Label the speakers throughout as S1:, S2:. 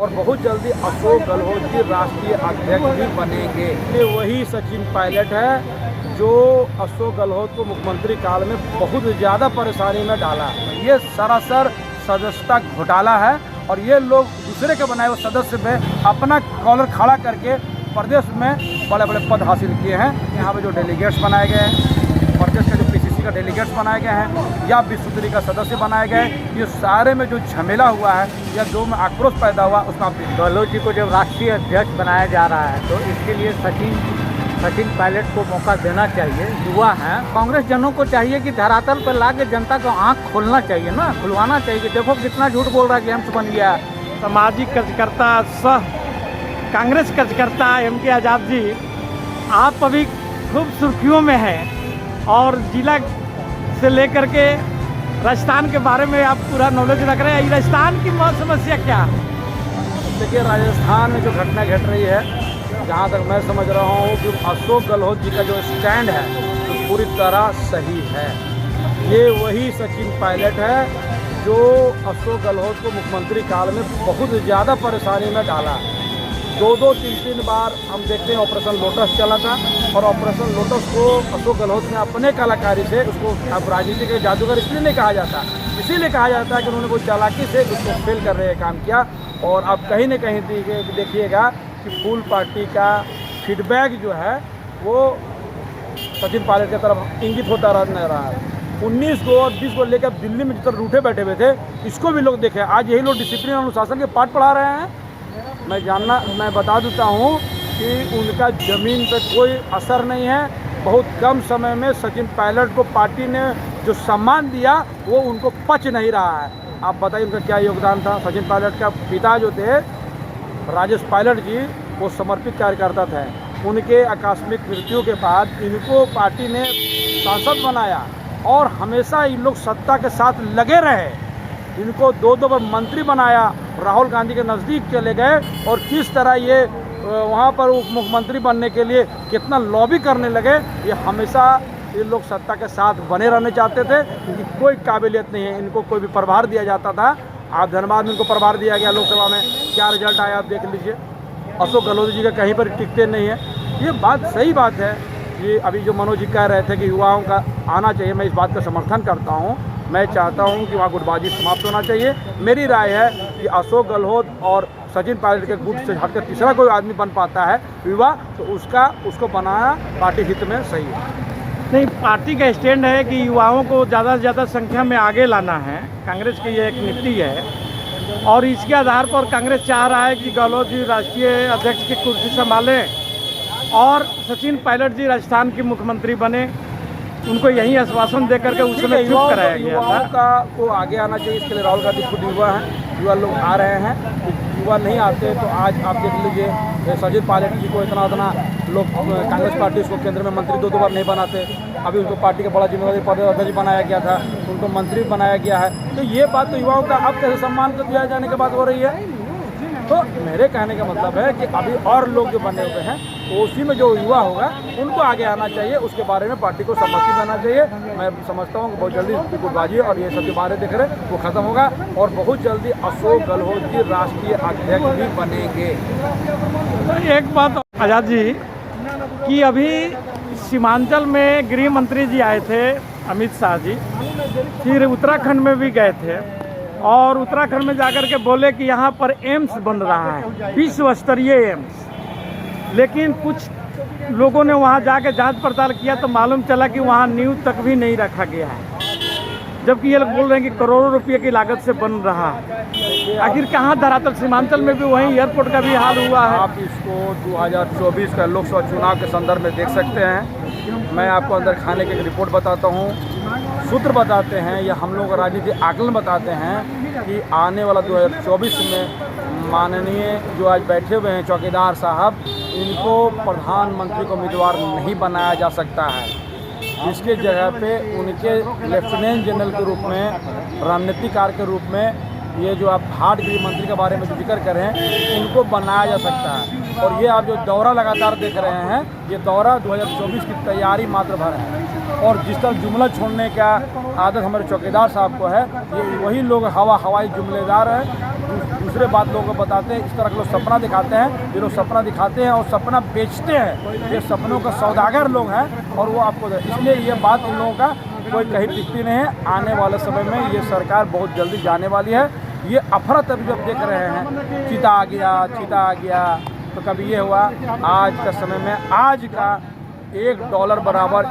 S1: और बहुत जल्दी अशोक गहलोत जी राष्ट्रीय अध्यक्ष भी बनेंगे। ये वही सचिन पायलट है जो अशोक गहलोत को मुख्यमंत्री काल में बहुत ज़्यादा परेशानी में डाला। ये सरासर सदस्यता घोटाला है और ये लोग दूसरे के बनाए हुए सदस्य में अपना कॉलर खड़ा करके प्रदेश में बड़े बड़े पद हासिल किए हैं। यहाँ पे जो डेलीगेट्स बनाए गए हैं, प्रदेश के जो पीसीसी का डेलीगेट्स बनाए गए हैं या विश्वविद्यालय का सदस्य बनाए गए, ये सारे में जो झमेला हुआ है या जो में आक्रोश पैदा हुआ उसका
S2: गहलोत जी को जब राष्ट्रीय अध्यक्ष बनाया जा रहा है तो इसके लिए सचिन पायलट को मौका देना चाहिए। युवा हैं, कांग्रेस जनों को चाहिए कि धरातल पर ला के जनता को आँख खोलना चाहिए ना, खुलवाना चाहिए। देखो कितना झूठ बोल रहा है कि हम बन गया।
S3: सामाजिक कार्यकर्ता सह कांग्रेस कार्यकर्ता M.K. आज़ाद जी, आप अभी खूब सुर्खियों में हैं और जिला से लेकर के राजस्थान के बारे में आप पूरा नॉलेज रख रहे हैं। राजस्थान की समस्या क्या?
S1: देखिए, राजस्थान में जो घटना घट रही है, जहाँ तक मैं समझ रहा हूँ कि अशोक गहलोत जी का जो स्टैंड है तो पूरी तरह सही है। ये वही सचिन पायलट है जो अशोक गहलोत को मुख्यमंत्री काल में बहुत ज़्यादा परेशानी में डाला। 2-3 बार हम देखते हैं ऑपरेशन लोटस चला था और ऑपरेशन लोटस को अशोक गहलोत ने अपने कलाकारी से, उसको अब राजनीति के जादूगर इसलिए नहीं कहा जाता, इसीलिए कहा जाता है कि उन्होंने बहुत चालाकी से उसको फेल कर रहे काम किया। और अब कहीं न कहीं देखिएगा कि फुल पार्टी का फीडबैक जो है वो सचिन पायलट की तरफ इंगित होता रहा है। 19 को और 20 को लेकर दिल्ली में जितना रूठे बैठे हुए थे, इसको भी लोग देखे। आज यही लोग डिसिप्लिन और अनुशासन के पाठ पढ़ा रहे हैं। मैं बता देता हूँ कि उनका ज़मीन पर कोई असर नहीं है। बहुत कम समय में सचिन पायलट को पार्टी ने जो सम्मान दिया वो उनको पच नहीं रहा है। आप बताइए उनका क्या योगदान था। सचिन पायलट का पिता जो थे राजेश पायलट जी, वो समर्पित कार्यकर्ता थे। उनके आकस्मिक मृत्यु के बाद इनको पार्टी ने सांसद बनाया और हमेशा इन लोग सत्ता के साथ लगे रहे। इनको 2 बार मंत्री बनाया, राहुल गांधी के नज़दीक चले गए और किस तरह ये वहाँ पर उप मुख्यमंत्री बनने के लिए कितना लॉबी करने लगे। ये हमेशा ये लोग सत्ता के साथ बने रहने चाहते थे क्योंकि कोई काबिलियत नहीं है। इनको कोई भी प्रभार दिया जाता था। आप धनबाद में इनको प्रभार दिया गया, लोकसभा में क्या रिजल्ट आया आप देख लीजिए। अशोक गहलोत जी का कहीं पर टिकते नहीं है। ये बात सही बात है। ये अभी जो मनोज जी कह रहे थे कि युवाओं का आना चाहिए, मैं इस बात का समर्थन करता हूँ। मैं चाहता हूँ कि वहाँ गुटबाजी समाप्त होना चाहिए। मेरी राय है कि अशोक गहलोत और सचिन पायलट के गुट से हटकर तीसरा कोई आदमी बन पाता है युवा, तो उसको बनाना पार्टी हित में सही है।
S3: नहीं, पार्टी का स्टैंड है कि युवाओं को ज़्यादा से ज़्यादा संख्या में आगे लाना है। कांग्रेस की ये एक नीति है और इसके आधार पर कांग्रेस चाह रहा है कि गहलोत जी राष्ट्रीय अध्यक्ष की कुर्सी संभालें और सचिन पायलट जी राजस्थान के मुख्यमंत्री बने। उनको यही आश्वासन देकर के उस समय चुप कराया गया था।
S1: युवाओं का को आगे आना चाहिए। इसके लिए राहुल गांधी खुद युवा हैं, युवा लोग आ रहे हैं। युवा नहीं आते तो आज आप देख लीजिए सचिन पायलट जी को इतना लोग कांग्रेस पार्टी उसको केंद्र में मंत्री 2 बार नहीं बनाते। अभी उनको पार्टी का बड़ा जिम्मेदारी पद अध्यक्ष बनाया गया था, उनको मंत्री बनाया गया है। तो ये बात तो युवाओं का अब कैसे सम्मान कर दिया जाने की बात हो रही है। तो मेरे कहने का मतलब है कि अभी और लोग जो बने हुए हैं तो उसी में जो युवा होगा उनको आगे आना चाहिए। उसके बारे में पार्टी को सहमति देना चाहिए। मैं समझता हूँ कि बहुत जल्दी गुटबाजी और ये सब जो बातें दिख रहे हैं वो ख़त्म होगा और बहुत जल्दी अशोक गहलोत जी राष्ट्रीय अध्यक्ष भी बनेंगे।
S3: एक बात आज़ाद जी कि अभी सीमांचल में गृह मंत्री जी आए थे अमित शाह जी, फिर उत्तराखंड में भी गए थे और उत्तराखंड में जाकर के बोले कि यहाँ पर एम्स बन रहा है, विश्व स्तरीय एम्स। लेकिन कुछ लोगों ने वहाँ जाके जांच पड़ताल किया तो मालूम चला कि वहाँ नींव तक भी नहीं रखा गया है, जबकि ये लोग बोल रहे हैं कि करोड़ों रुपये की लागत से बन रहा है। आखिर कहाँ धरातल? सीमांचल में भी वहीं एयरपोर्ट का भी हाल हुआ है।
S1: आप इसको 2024 का लोकसभा चुनाव के संदर्भ में देख सकते हैं। मैं आपको अंदर खाने की एक रिपोर्ट बताता हूँ। सूत्र बताते हैं या हम लोग का राजनीतिक आकलन बताते हैं कि आने वाला 2024 में माननीय जो आज बैठे हुए हैं चौकीदार साहब, इनको प्रधानमंत्री को उम्मीदवार नहीं बनाया जा सकता है। इसके जगह पे उनके लेफ्टिनेंट जनरल के रूप में, रणनीतिकार के रूप में ये जो आप हार्ड गृह मंत्री के बारे में जो जिक्र कर रहे हैं इनको बनाया जा सकता है। और ये आप जो दौरा लगातार देख रहे हैं, ये दौरा 2024 की तैयारी मात्र भर है। और जिस तरह जुमला छोड़ने का आदत हमारे चौकीदार साहब को है, ये वही लोग हवाई जुमलेदार हैं। दूसरे बात लोगों को बताते हैं, इस तरह के लोग सपना दिखाते हैं, ये लोग सपना दिखाते हैं और सपना बेचते हैं। ये सपनों का सौदागर लोग हैं और वो आपको, इसलिए ये बात इन लोगों का कोई कहीं टिकती नहीं है। आने वाले समय में ये सरकार बहुत जल्दी जाने वाली है। ये अफरा तफरी जब देख रहे हैं, चीता आ गया, तो कभी ये हुआ, आज का समय में आज का $1 बराबर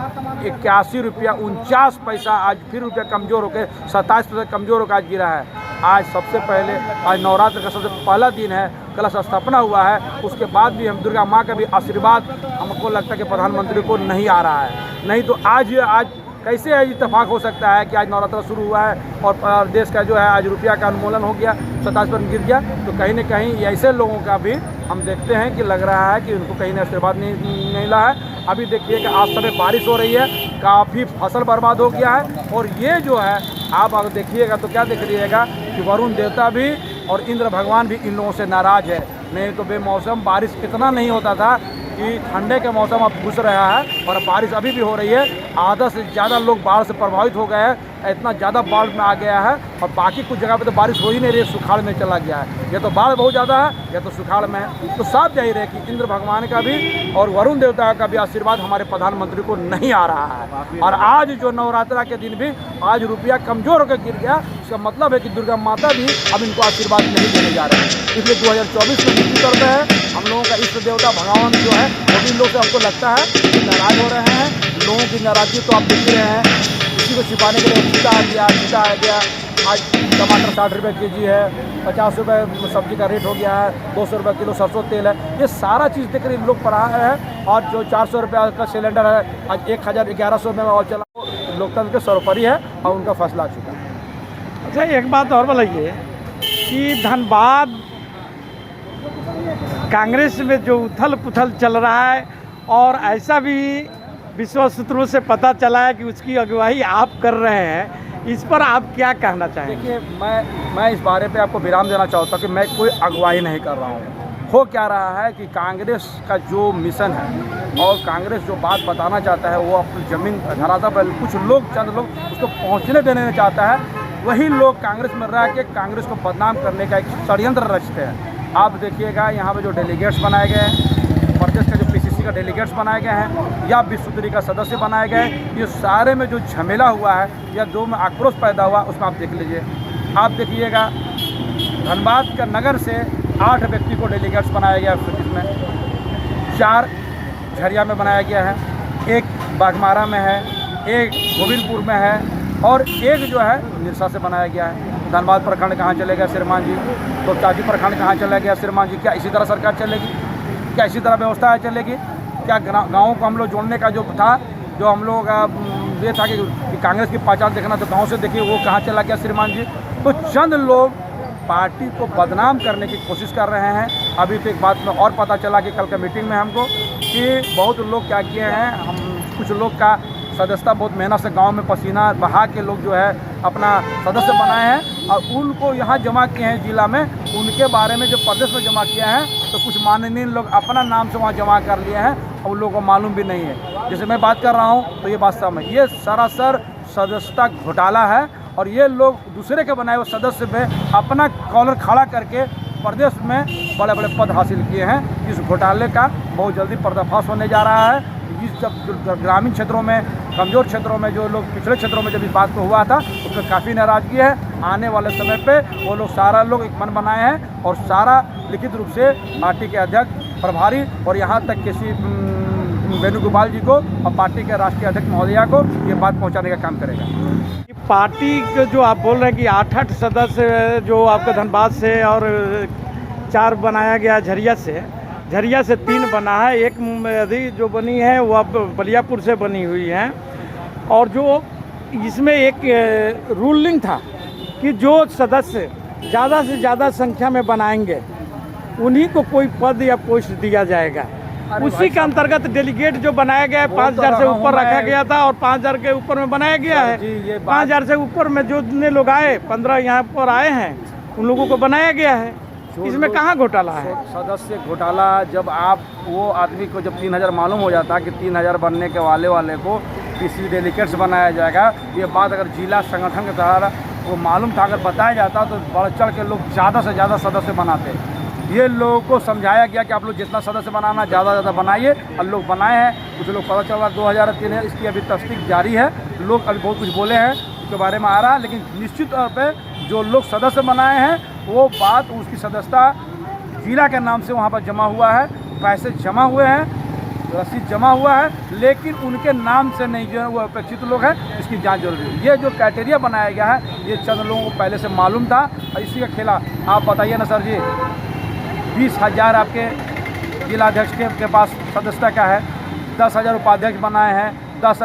S1: 81 रुपया 49 पैसा, आज फिर रुपया कमज़ोर होकर 27% कमज़ोर होकर आज गिरा है। आज सबसे पहले, आज नवरात्र का सबसे पहला दिन है, कलश स्थापना हुआ है, उसके बाद भी हम दुर्गा माँ का भी आशीर्वाद हमको लगता है कि प्रधानमंत्री को नहीं आ रहा है। नहीं तो आज कैसे इत्तेफाक हो सकता है कि आज नवरात्र शुरू हुआ है और देश का जो है आज रुपया का उन्मूलन हो गया, 27% गिर गया। तो कहीं ना कहीं ऐसे लोगों का भी हम देखते हैं कि लग रहा है कि उनको कहीं ना आशीर्वाद नहीं मिला है। अभी देखिए कि आज समय बारिश हो रही है, काफ़ी फसल बर्बाद हो गया है। और ये जो है आप अगर देखिएगा तो क्या देख लीजिएगा कि वरुण देवता भी और इंद्र भगवान भी इन लोगों से नाराज़ है। नहीं तो बेमौसम बारिश इतना नहीं होता था कि ठंडे के मौसम अब घुस रहा है और बारिश अभी भी हो रही है। आधा से ज़्यादा लोग बाढ़ से प्रभावित हो गए हैं, इतना ज़्यादा बाढ़ में आ गया है। और बाकी कुछ जगह पे तो बारिश हो ही नहीं रही, सुखाड़ में चला गया है। या तो बाढ़ बहुत ज़्यादा है या तो सुखाड़ में है। तो साफ जाहिर है कि इंद्र भगवान का भी और वरुण देवता का भी आशीर्वाद हमारे प्रधानमंत्री को नहीं आ रहा है। और आज जो नवरात्रा के दिन भी आज रुपया कमज़ोर होकर गिर गया, इसका मतलब है कि दुर्गा माता भी अब इनको आशीर्वाद नहीं देने जा रहे हैं। इसलिए 2024 में निश्चित तौर पर है हम लोगों का इष्ट देवता भगवान जो है वो भी लोग से हमको लगता है कि नाराज़ हो रहे हैं। लोगों की नाराज़गी तो आप देख रहे हैं, इसी को छिपाने के लिए चीता आ गया। आज टमाटर 60 रुपये kg है, 50 रुपये सब्जी का रेट हो गया है, 200 रुपये किलो सरसों तेल है। ये सारा चीज़ देख कर इन लोग पर आए हैं। और जो 400 रुपये का सिलेंडर है आज 1100 में और चला, लोकतंत्र के सर्वोपरि है और उनका फैसला आ चुका है।
S3: अच्छा, एक बात और बताइए कि धनबाद कांग्रेस में जो उथल पुथल चल रहा है और ऐसा भी विश्व सूत्रों से पता चला है कि उसकी अगुवाई आप कर रहे हैं, इस पर आप क्या कहना चाहेंगे?
S1: देखिए, मैं इस बारे पे आपको विराम देना चाहता हूँ कि मैं कोई अगुवाई नहीं कर रहा हूँ। हो क्या रहा है कि कांग्रेस का जो मिशन है और कांग्रेस जो बात बताना चाहता है वो अपनी ज़मीन धरातल पर कुछ लोग, चंद लोग उसको पहुँचने देने चाहता है। वही लोग कांग्रेस में रह के कांग्रेस को बदनाम करने का एक षड्यंत्र रचते हैं। आप देखिएगा यहाँ पे जो डेलीगेट्स बनाए गए हैं, प्रदेश का जो PCC का डेलीगेट्स बनाए गए हैं या विश्वसूत्री का सदस्य बनाए गए, ये सारे में जो झमेला हुआ है या जो में आक्रोश पैदा हुआ उसमें आप देख लीजिए। आप देखिएगा धनबाद का नगर से 8 व्यक्ति को डेलीगेट्स बनाया गया, इसमें 4 झरिया में बनाया गया है, 1 बाघमारा में है, 1 गोविंदपुर में है और 1 जो है निरसा से बनाया गया है। धनबाद प्रखंड कहाँ चले गया श्रीमान जी, तो चाची प्रखंड कहाँ चला गया श्रीमान जी? क्या इसी तरह सरकार चलेगी? क्या इसी तरह व्यवस्था चलेगी? क्या गाँव को हम लोग जोड़ने का जो था, जो हम लोग ये था कि कांग्रेस की पहचान देखना, तो गाँव से देखिए वो कहाँ चला गया श्रीमान जी? तो चंद लोग पार्टी को बदनाम करने की कोशिश कर रहे हैं। अभी तो एक बात में और पता चला कि कल का मीटिंग में हमको कि बहुत लोग क्या किए हैं, हम कुछ लोग का सदस्यता बहुत मेहनत से गांव में पसीना बहा के लोग जो है अपना सदस्य बनाए हैं और उनको यहाँ जमा किए हैं जिला में। उनके बारे में जो प्रदेश में जमा किया है तो कुछ माननीय लोग अपना नाम से वहाँ जमा कर लिए हैं और उन लोगों को मालूम भी नहीं है। जैसे मैं बात कर रहा हूँ तो ये वास्तव में ये सरासर सदस्यता घोटाला है और ये लोग दूसरे के बनाए हुए सदस्य में अपना कॉलर खड़ा करके प्रदेश में बड़े बड़े पद हासिल किए हैं। इस घोटाले का बहुत जल्दी पर्दाफाश होने जा रहा है। इस जब ग्रामीण क्षेत्रों में, कमज़ोर क्षेत्रों में, जो लोग पिछड़े क्षेत्रों में जब इस बात को हुआ था उसमें काफ़ी नाराज़गी है। आने वाले समय पे वो लोग सारा लोग एक मन बनाए हैं और सारा लिखित रूप से पार्टी के अध्यक्ष, प्रभारी और यहाँ तक किसी वेणुगोपाल जी को और पार्टी के राष्ट्रीय अध्यक्ष महोदया को ये बात पहुँचाने का काम करेगा।
S3: पार्टी के जो आप बोल रहे हैं कि 8 सदस्य जो आपके धनबाद से और 4 बनाया गया झरिया से 3 बना है, एक अभी जो बनी है वो अब बलियापुर से बनी हुई है। और जो इसमें एक रूलिंग था कि जो सदस्य ज़्यादा से ज़्यादा संख्या में बनाएंगे उन्हीं को कोई पद या पोस्ट दिया जाएगा। उसी के अंतर्गत डेलीगेट जो बनाया गया है 5000 से ऊपर रखा गया था और 5000 के ऊपर में बनाया गया है। 5000 से ऊपर में जो जितने लोग आए, 15 यहाँ पर आए हैं, उन लोगों को बनाया गया है। इसमें कहाँ घोटाला है?
S1: सदस्य घोटाला, जब आप वो आदमी को जब 3000 मालूम हो जाता है कि 3000 बनने के वाले को डिस्ट्रिक्ट डेलीगेट्स बनाया जाएगा। ये बात अगर जिला संगठन के द्वारा वो मालूम था, अगर बताया जाता तो बढ़ चढ़ के लोग ज़्यादा से ज़्यादा सदस्य बनाते। ये लोगों को समझाया गया कि आप लोग जितना सदस्य बनाना ज़्यादा ज़्यादा बनाइए, और लोग बनाए हैं। कुछ लोग पता चला 2003 है, इसकी अभी तस्दीक जारी है। लोग अभी बहुत कुछ बोले हैं उसके बारे में आ रहा है, लेकिन निश्चित तौर पे जो लोग सदस्य बनाए हैं वो बात उसकी सदस्यता जिला के नाम से वहाँ पर जमा हुआ है, पैसे जमा हुए हैं, रसीद जमा हुआ है, लेकिन उनके नाम से नहीं जो है वो अपेक्षित लोग हैं। इसकी जांच जरूरी है। ये जो क्राइटेरिया बनाया गया है ये चंद लोगों को पहले से मालूम था, और इसी का खेला। आप बताइए ना सर जी, 20,000 आपके जिलाध्यक्ष के पास सदस्यता का है, 10,000 उपाध्यक्ष बनाए हैं, 10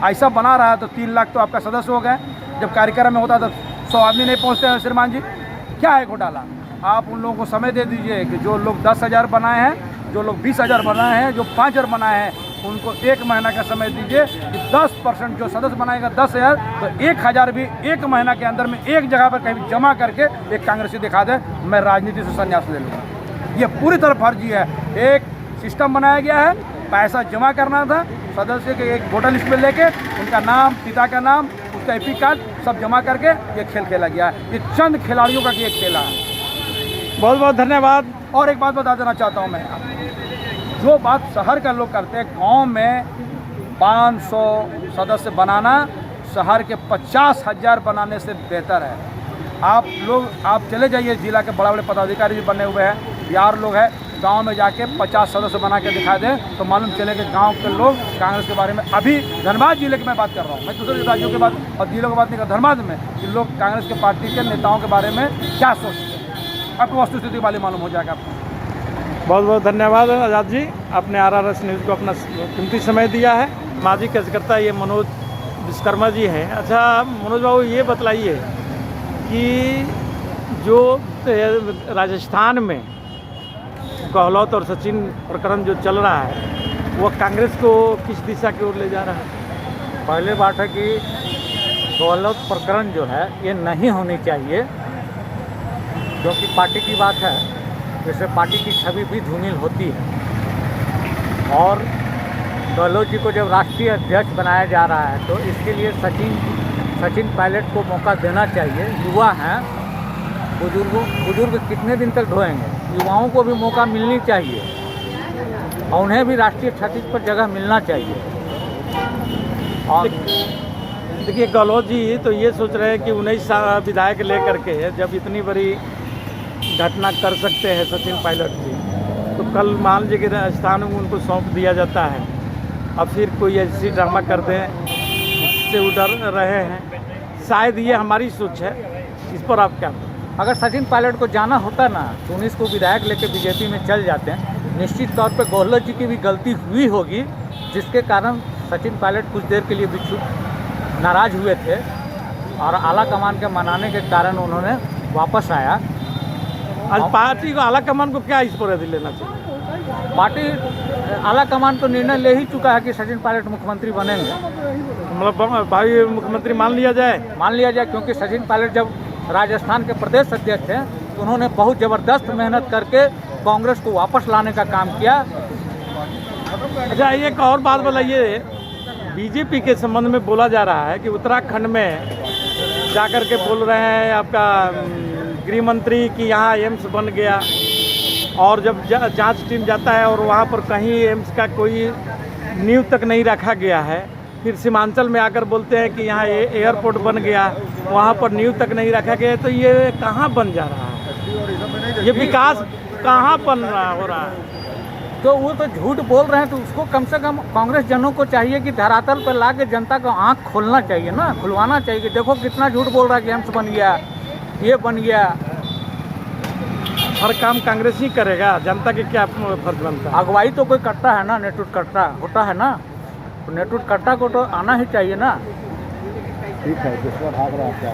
S1: ऐसा बना रहा है तो 3 लाख तो आपका सदस्य हो गए। जब कार्यक्रम में होता तो 100 आदमी नहीं पहुँचते हैं। श्रीमान जी, क्या है घोटाला? आप उन लोगों को समय दे दीजिए कि जो लोग 10,000 बनाए हैं, जो लोग 20,000 बनाए हैं, जो 5,000 बनाए हैं, उनको 1 महीना का समय दीजिए कि 10% जो सदस्य बनाएगा 10,000, तो 1,000 भी 1 महीना के अंदर में एक जगह पर कहीं जमा करके एक कांग्रेसी दिखा दे, मैं राजनीति से संन्यास ले लूँगा। ये पूरी तरह फर्जी है। एक सिस्टम बनाया गया है, पैसा जमा करना था, सदस्य के एक वोटर लिस्ट में लेके उनका नाम, पिता का नाम, उसका एपी कार्ड सब जमा करके ये खेल खेला गया है। ये चंद खिलाड़ियों का ये खेला है।
S3: बहुत बहुत धन्यवाद।
S1: और एक बात बता देना चाहता हूँ मैं, जो बात शहर का लोग करते हैं, गांव में 500 सदस्य बनाना शहर के 50,000 बनाने से बेहतर है। आप चले जाइए, जिला के बड़े बड़े पदाधिकारी भी बने हुए हैं, यार लोग हैं, गांव में जाके 50 सदस्य बना के दिखा दें तो मालूम चले कि गांव के लोग कांग्रेस के बारे में, अभी धनबाद जिले की मैं बात कर रहा हूँ, मैं दूसरे राज्यों की बात और जिलों की बात नहीं कर, धनबाद में कि लोग कांग्रेस के पार्टी के नेताओं के बारे में क्या सोचते हैं। आपको वस्तुस्थिति वाले मालूम हो जाएगा आपको।
S3: बहुत बहुत धन्यवाद आज़ाद जी, आपने RRS न्यूज़ को अपना कीमती समय दिया है। माजी कार्यकर्ता ये मनोज विश्वकर्मा जी हैं। अच्छा मनोज बाबू, ये बतलाइए कि जो राजस्थान में गहलोत और सचिन प्रकरण जो चल रहा है वो कांग्रेस को किस दिशा की ओर ले जा रहा है?
S2: पहले बात है कि गहलोत प्रकरण जो है ये नहीं होनी चाहिए, क्योंकि पार्टी की बात है, जैसे पार्टी की छवि भी धूमिल होती है। और गहलोत जी को जब राष्ट्रीय अध्यक्ष बनाया जा रहा है तो इसके लिए सचिन पायलट को मौका देना चाहिए। युवा हैं, बुजुर्ग कितने दिन तक ढोएंगे? युवाओं को भी मौका मिलनी चाहिए और उन्हें भी राष्ट्रीय छत्तीस पर जगह मिलना चाहिए। और
S3: देखिए गहलोत जी तो ये सोच रहे हैं कि 19 विधायक लेकर के जब इतनी बड़ी घटना कर सकते हैं सचिन पायलट जी, तो कल मान लीजिए कि राजस्थान में उनको सौंप दिया जाता है और फिर कोई ऐसी ड्रामा कर दें, इससे उधर रहे हैं। शायद ये हमारी सोच है, इस पर आप क्या?
S2: अगर सचिन पायलट को जाना होता ना तो 19 को विधायक लेके बीजेपी में चल जाते हैं। निश्चित तौर पे गहलोत जी की भी गलती हुई होगी, जिसके कारण सचिन पायलट कुछ देर के लिए नाराज़ हुए थे और आला कमान के मनाने के कारण उन्होंने वापस आया।
S3: आज पार्टी को आला कमान को क्या इस पर लेना चाहिए?
S2: पार्टी आला कमान तो निर्णय ले ही चुका है कि सचिन पायलट मुख्यमंत्री बनेंगे।
S3: मतलब भाई मुख्यमंत्री मान लिया जाए,
S2: क्योंकि सचिन पायलट जब राजस्थान के प्रदेश अध्यक्ष थे तो उन्होंने बहुत ज़बरदस्त मेहनत करके कांग्रेस को वापस लाने का काम किया।
S3: अच्छा एक और बात बताइए, बीजेपी के संबंध में बोला जा रहा है कि उत्तराखंड में जाकर के बोल रहे हैं आपका गृह मंत्री कि यहाँ एम्स बन गया, और जब जांच टीम जाता है और वहाँ पर कहीं एम्स का कोई नींव तक नहीं रखा गया है। फिर सीमांचल में आकर बोलते हैं कि यहाँ एयरपोर्ट बन गया, वहाँ पर नींव तक नहीं रखा गया। तो ये कहाँ बन जा रहा है? ये विकास कहाँ बन रहा हो रहा है?
S2: तो वो तो झूठ बोल रहे हैं, तो उसको कम से कम कांग्रेस जनों को चाहिए कि धरातल पर ला के जनता को आँख खोलना चाहिए ना, खुलवाना चाहिए कि देखो कितना झूठ बोल रहा है कि एम्स बन गया, ये बन गया।
S3: हर काम कांग्रेस ही करेगा, जनता के क्या फर्ज बनता है?
S2: अगुवाई तो कोई करता है ना, नेतृत्वकर्ता होता है ना, तो नेतृत्वकर्ता को तो आना ही चाहिए ना।
S1: ठीक है, दूसरा भाग रहा है क्या?